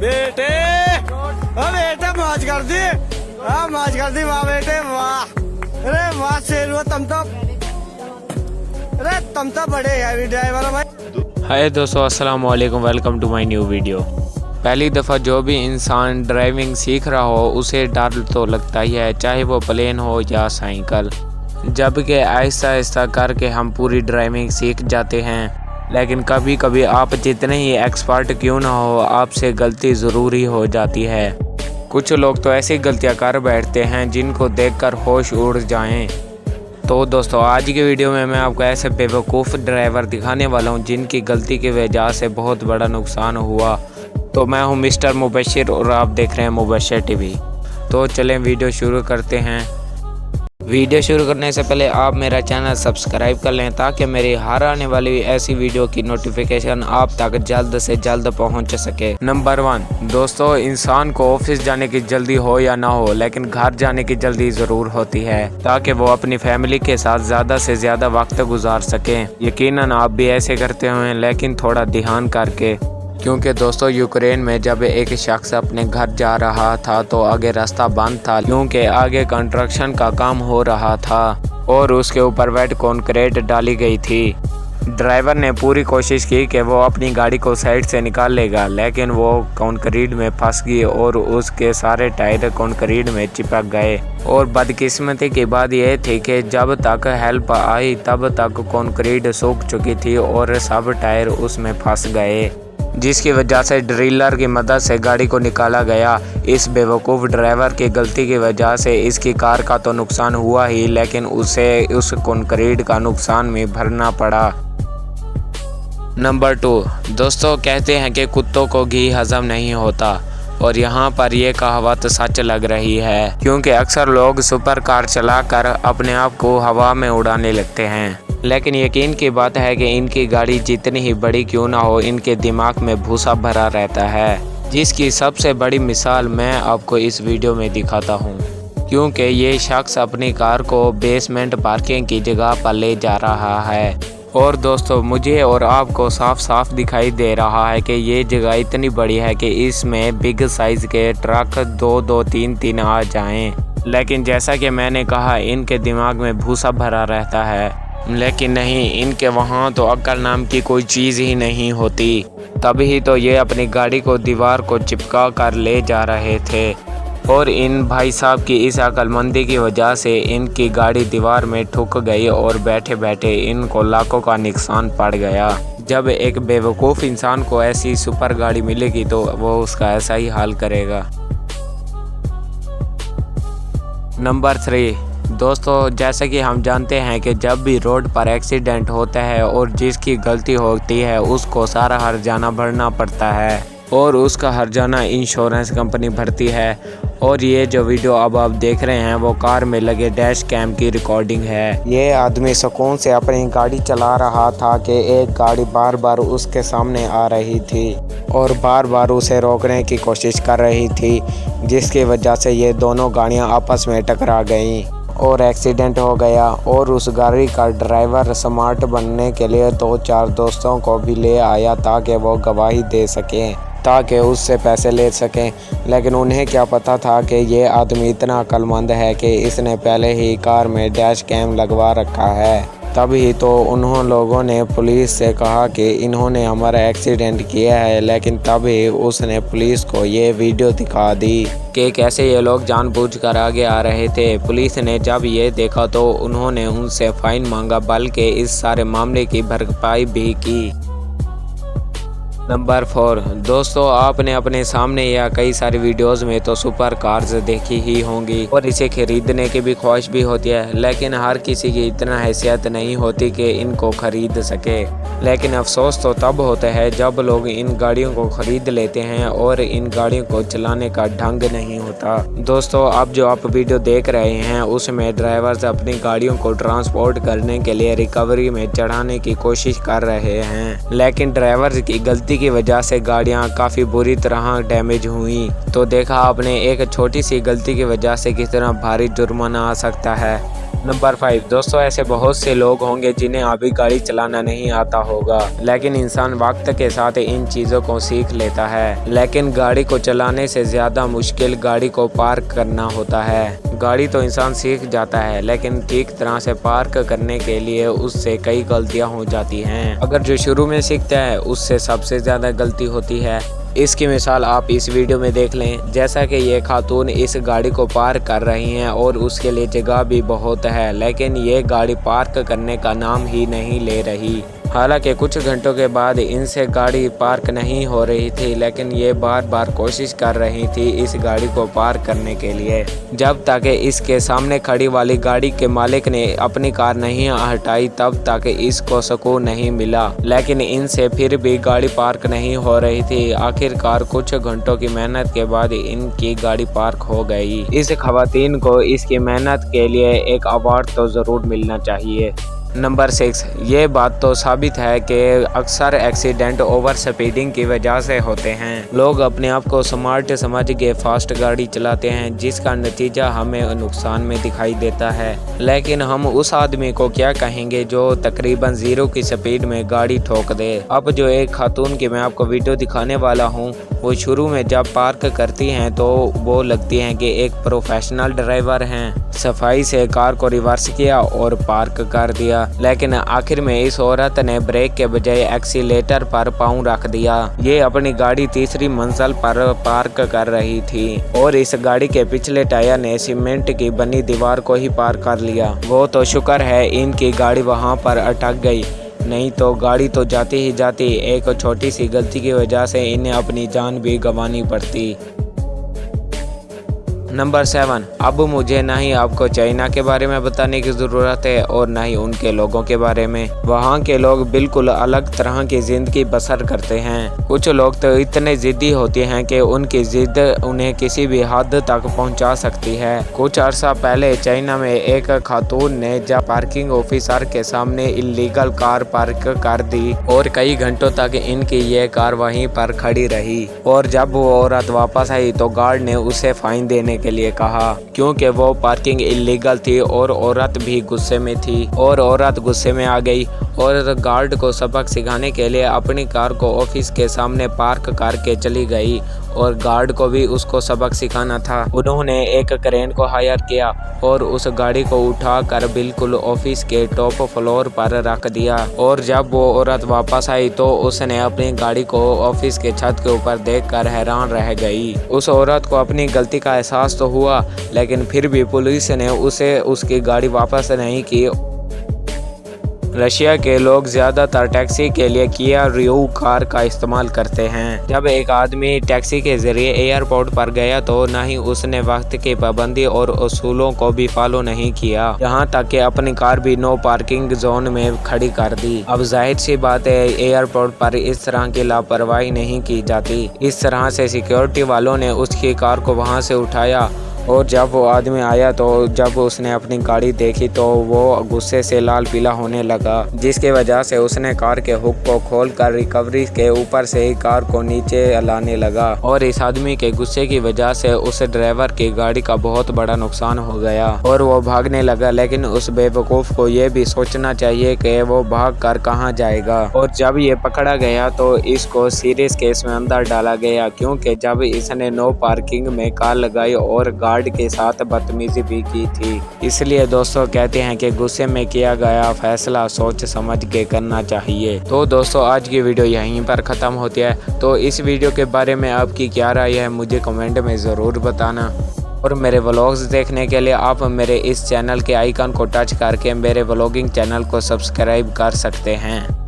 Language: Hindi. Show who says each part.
Speaker 1: बेटे ओ बेटे मौज कर दी, मौज कर दी, वाह बेटे वाह। अरे वाह शेर, तुम तो बड़े हैवी ड्राइवर हो भाई।
Speaker 2: हाय दोस्तों, अस्सलाम वालेकुम, welcome to my new video. पहली दफ़ा जो भी इंसान ड्राइविंग सीख रहा हो उसे डर तो लगता ही है, चाहे वो प्लेन हो या साइकिल। जबकि आहिस्ता आहिस्ता करके हम पूरी ड्राइविंग सीख जाते हैं, लेकिन कभी कभी आप जितने ही एक्सपर्ट क्यों ना हो, आपसे गलती ज़रूरी हो जाती है। कुछ लोग तो ऐसी गलतियां कर बैठते हैं जिनको देखकर होश उड़ जाएं। तो दोस्तों, आज की वीडियो में मैं आपको ऐसे बेवकूफ़ ड्राइवर दिखाने वाला हूं जिनकी गलती की वजह से बहुत बड़ा नुकसान हुआ। तो मैं हूं मिस्टर मुबशिर और आप देख रहे हैं मुबशिर टीवी। तो चलें वीडियो शुरू करते हैं। वीडियो शुरू करने से पहले आप मेरा चैनल सब्सक्राइब कर लें ताकि मेरी हर आने वाली ऐसी वीडियो की नोटिफिकेशन आप तक जल्द से जल्द पहुंच सके। नंबर 1 दोस्तों, इंसान को ऑफिस जाने की जल्दी हो या ना हो, लेकिन घर जाने की जल्दी ज़रूर होती है ताकि वो अपनी फैमिली के साथ ज़्यादा से ज़्यादा वक्त गुजार सकें। यकीनन आप भी ऐसे करते हुए, लेकिन थोड़ा ध्यान करके, क्योंकि दोस्तों यूक्रेन में जब एक शख्स अपने घर जा रहा था तो आगे रास्ता बंद था, क्योंकि आगे कंस्ट्रक्शन का काम हो रहा था और उसके ऊपर वेट कंक्रीट डाली गई थी। ड्राइवर ने पूरी कोशिश की कि वो अपनी गाड़ी को साइड से निकाल लेगा, लेकिन वो कंक्रीट में फंस गई और उसके सारे टायर कंक्रीट में चिपक गए। और बदकिस्मती की बात यह थी कि जब तक हेल्प आई तब तक कंक्रीट सूख चुकी थी और सब टायर उसमें फंस गए, जिसकी वजह से ड्रिलर की मदद से गाड़ी को निकाला गया। इस बेवकूफ़ ड्राइवर की गलती की वजह से इसकी कार का तो नुकसान हुआ ही, लेकिन उसे उस कंक्रीट का नुकसान भी भरना पड़ा। नंबर 2 दोस्तों, कहते हैं कि कुत्तों को घी हजम नहीं होता, और यहाँ पर यह कहावत सच लग रही है, क्योंकि अक्सर लोग सुपर कार चलाकर अपने आप को हवा में उड़ाने लगते हैं, लेकिन यकीन की बात है कि इनकी गाड़ी जितनी ही बड़ी क्यों ना हो, इनके दिमाग में भूसा भरा रहता है, जिसकी सबसे बड़ी मिसाल मैं आपको इस वीडियो में दिखाता हूँ। क्योंकि ये शख्स अपनी कार को बेसमेंट पार्किंग की जगह पर ले जा रहा है, और दोस्तों मुझे और आपको साफ साफ दिखाई दे रहा है कि ये जगह इतनी बड़ी है कि इसमें बिग साइज़ के ट्रक 2-2, 3-3 आ जाएं। लेकिन जैसा कि मैंने कहा, इनके दिमाग में भूसा भरा रहता है, लेकिन नहीं, इनके वहाँ तो अक्ल नाम की कोई चीज़ ही नहीं होती। तभी तो ये अपनी गाड़ी को दीवार को चिपका कर ले जा रहे थे, और इन भाई साहब की इस अक्लमंदी की वजह से इनकी गाड़ी दीवार में ठुक गई और बैठे बैठे इनको लाखों का नुकसान पड़ गया। जब एक बेवकूफ़ इंसान को ऐसी सुपर गाड़ी मिलेगी तो वो उसका ऐसा ही हाल करेगा। नंबर 3 दोस्तों, जैसे कि हम जानते हैं कि जब भी रोड पर एक्सीडेंट होता है और जिसकी गलती होती है उसको सारा हर्जाना भरना पड़ता है, और उसका हर्जाना इंश्योरेंस कंपनी भरती है। और ये जो वीडियो अब आप देख रहे हैं वो कार में लगे डैश कैम की रिकॉर्डिंग है। ये आदमी सुकून से अपनी गाड़ी चला रहा था कि एक गाड़ी बार बार उसके सामने आ रही थी और बार बार उसे रोकने की कोशिश कर रही थी, जिसकी वजह से ये दोनों गाड़ियां आपस में टकरा गईं और एक्सीडेंट हो गया। और उस गाड़ी का ड्राइवर स्मार्ट बनने के लिए 2-4 दोस्तों को भी ले आया ताकि वो गवाही दे सकें, ताकि उससे पैसे ले सकें। लेकिन उन्हें क्या पता था कि ये आदमी इतना अक्लमंद है कि इसने पहले ही कार में डैश कैम लगवा रखा है। तभी तो उन्होंने लोगों ने पुलिस से कहा कि इन्होंने हमारा एक्सीडेंट किया है, लेकिन तभी उसने पुलिस को ये वीडियो दिखा दी कि कैसे ये लोग जानबूझकर आगे आ रहे थे। पुलिस ने जब ये देखा तो उन्होंने उनसे फ़ाइन मांगा, बल्कि इस सारे मामले की भरपाई भी की। नंबर 4 दोस्तों, आपने अपने सामने या कई सारी वीडियोस में तो सुपर कार्स देखी ही होंगी और इसे खरीदने की भी ख्वाहिश भी होती है, लेकिन हर किसी की इतना हैसियत नहीं होती कि इनको खरीद सके। लेकिन अफसोस तो तब होता है जब लोग इन गाड़ियों को खरीद लेते हैं और इन गाड़ियों को चलाने का ढंग नहीं होता। दोस्तों, अब जो आप वीडियो देख रहे हैं उसमें ड्राइवर्स अपनी गाड़ियों को ट्रांसपोर्ट करने के लिए रिकवरी में चढ़ाने की कोशिश कर रहे हैं, लेकिन ड्राइवर्स की गलती की वजह से गाड़ियां काफ़ी बुरी तरह डैमेज हुई। तो देखा आपने, एक छोटी सी गलती की वजह से कितना भारी जुर्माना आ सकता है। नंबर 5 दोस्तों, ऐसे बहुत से लोग होंगे जिन्हें अभी गाड़ी चलाना नहीं आता होगा, लेकिन इंसान वक्त के साथ इन चीज़ों को सीख लेता है। लेकिन गाड़ी को चलाने से ज़्यादा मुश्किल गाड़ी को पार्क करना होता है। गाड़ी तो इंसान सीख जाता है, लेकिन ठीक तरह से पार्क करने के लिए उससे कई गलतियां हो जाती हैं। अगर जो शुरू में सीखता है उससे सबसे ज़्यादा गलती होती है। इसकी मिसाल आप इस वीडियो में देख लें। जैसा कि ये खातून इस गाड़ी को पार्क कर रही हैं और उसके लिए जगह भी बहुत है, लेकिन ये गाड़ी पार्क करने का नाम ही नहीं ले रही। हालांकि कुछ घंटों के बाद इनसे गाड़ी पार्क नहीं हो रही थी, लेकिन ये बार बार कोशिश कर रही थी इस गाड़ी को पार्क करने के लिए, जब तक इसके सामने खड़ी वाली गाड़ी के मालिक ने अपनी कार नहीं हटाई तब तक इसको सुकून नहीं मिला। लेकिन इनसे फिर भी गाड़ी पार्क नहीं हो रही थी। आखिरकार कुछ घंटों की मेहनत के बाद इनकी गाड़ी पार्क हो गई। इस खवातीन को इसकी मेहनत के लिए एक अवार्ड तो ज़रूर मिलना चाहिए। नंबर 6 ये बात तो साबित है कि अक्सर एक्सीडेंट ओवर स्पीडिंग की वजह से होते हैं। लोग अपने आप को स्मार्ट समझ के फास्ट गाड़ी चलाते हैं, जिसका नतीजा हमें नुकसान में दिखाई देता है। लेकिन हम उस आदमी को क्या कहेंगे जो तकरीबन 0 की स्पीड में गाड़ी ठोक दे। अब जो एक खातून की मैं आपको वीडियो दिखाने वाला हूँ, वो शुरू में जब पार्क करती हैं तो वो लगती हैं कि एक प्रोफेशनल ड्राइवर हैं। सफाई से कार को रिवर्स किया और पार्क कर दिया, लेकिन आखिर में इस औरत ने ब्रेक के बजाय एक्सीलेटर पर पाँव रख दिया। ये अपनी गाड़ी तीसरी मंजिल पर पार्क कर रही थी और इस गाड़ी के पिछले टायर ने सीमेंट की बनी दीवार को ही पार कर लिया। वो तो शुक्र है इनकी गाड़ी वहां पर अटक गई, नहीं तो गाड़ी तो जाती ही जाती। एक छोटी सी गलती की वजह से इन्हें अपनी जान भी गंवानी पड़ती। नंबर 7 अब मुझे ना ही आपको चाइना के बारे में बताने की ज़रूरत है और ना ही उनके लोगों के बारे में। वहाँ के लोग बिल्कुल अलग तरह की ज़िंदगी बसर करते हैं। कुछ लोग तो इतने ज़िद्दी होते हैं कि उनकी ज़िद उन्हें किसी भी हद तक पहुँचा सकती है। कुछ अर्सा पहले चाइना में एक खातून ने जब पार्किंग ऑफिसर के सामने इलीगल कार पार्क कर दी और कई घंटों तक इनकी ये कार वहीं पर खड़ी रही, और जब वो औरत वापस आई तो गार्ड ने उसे फाइन देने के लिए कहा, क्योंकि वो पार्किंग इलीगल थी और औरत भी गुस्से में थी। और औरत गुस्से में आ गई और गार्ड को सबक सिखाने के लिए अपनी कार को ऑफिस के सामने पार्क करके चली गई, और गार्ड को भी उसको सबक सिखाना था। उन्होंने एक क्रेन को हायर किया और उस गाड़ी को उठाकर बिल्कुल ऑफिस के टॉप फ्लोर पर रख दिया। और जब वो औरत वापस आई तो उसने अपनी गाड़ी को ऑफिस के छत के ऊपर देखकर हैरान रह गई। उस औरत को अपनी गलती का एहसास तो हुआ, लेकिन फिर भी पुलिस ने उसे उसकी गाड़ी वापस नहीं की। रशिया के लोग ज़्यादातर टैक्सी के लिए किया रियो कार का इस्तेमाल करते हैं। जब एक आदमी टैक्सी के जरिए एयरपोर्ट पर गया तो न ही उसने वक्त की पाबंदी और उसूलों को भी फॉलो नहीं किया, यहाँ तक कि अपनी कार भी नो पार्किंग जोन में खड़ी कर दी। अब जाहिर सी बात है एयरपोर्ट पर इस तरह की लापरवाही नहीं की जाती। इस तरह से सिक्योरिटी वालों ने उसकी कार को वहाँ से उठाया, और जब वो आदमी आया तो जब उसने अपनी गाड़ी देखी तो वो गुस्से से लाल पीला होने लगा, जिसकी वजह से उसने कार के हुक को खोलकर रिकवरी के ऊपर से ही कार को नीचे लाने लगा। और इस आदमी के गुस्से की वजह से उस ड्राइवर की गाड़ी का बहुत बड़ा नुकसान हो गया और वो भागने लगा। लेकिन उस बेवकूफ़ को ये भी सोचना चाहिए कि वो भाग कर कहाँ जाएगा। और जब ये पकड़ा गया तो इसको सीरियस केस में अंदर डाला गया, क्योंकि जब इसने नो पार्किंग में कार लगाई और गार्ड के साथ बदतमीजी भी की थी। इसलिए दोस्तों कहते हैं कि गुस्से में किया गया फैसला सोच समझ के करना चाहिए। तो दोस्तों आज की वीडियो यहीं पर ख़त्म होती है। तो इस वीडियो के बारे में आपकी क्या राय है मुझे कमेंट में ज़रूर बताना। और मेरे व्लॉग्स देखने के लिए आप मेरे इस चैनल के आइकन को टच करके मेरे व्लॉगिंग चैनल को सब्सक्राइब कर सकते हैं।